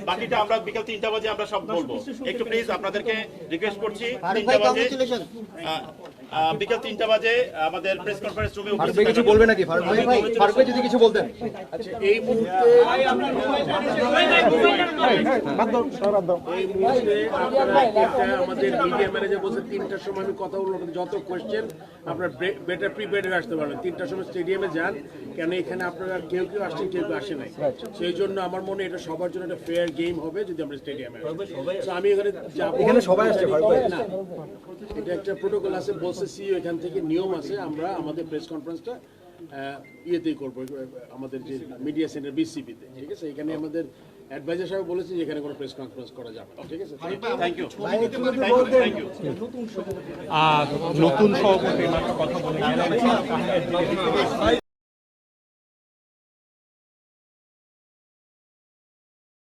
বাকিটা আমরা বিকাল 3টা বাজে আমরা সব বলবো। একটু প্লিজ আপনাদেরকে রিকোয়েস্ট করছি 3টা বাজে বিকাল 3টা বাজে আমাদের প্রেস কনফারেন্স রুমে উপস্থিত কিছু বলবে নাকি ফারুক ভাই যদি কিছু বলতেন। আচ্ছা এই মুহূর্তে আমাদের মিডিয়া ম্যানেজার বলছে 3টার সময় আমি কথা বলবো, যত কোয়েশ্চেন আপনার বেটার প্রিপেয়ার্ড হয়ে আসতে পারবেন। 3টার সময় স্টেডিয়ামে যান, কেন এখানে আপনারা কেউ কেউ আসছেন কেউ কেউ আসে নাই। সেই জন্য আমার মনে হয় এটা সবার জন্য একটা ফেয়ার গেম হবে যদি আমরা স্টেডিয়ামে আসি। আমি এখানে যাবো, এখানে সবাই আসছে না এটা একটা প্রোটোকল আছে, বলছে সিইও এখান থেকে নিয়ম আছে, আমরা আমাদের প্রেস কনফারেন্সটা ইয়েতেই করবো, আমাদের যে মিডিয়া সেন্টার বিসিপিতে, ঠিক আছে। এখানে আমাদের অ্যাডভাইজার সাহেব বলেছে যে এখানে কোনো প্রেস কনফারেন্স করা যাবে, ঠিক আছে। Thank you. নতুন সভাপতি কথা বলে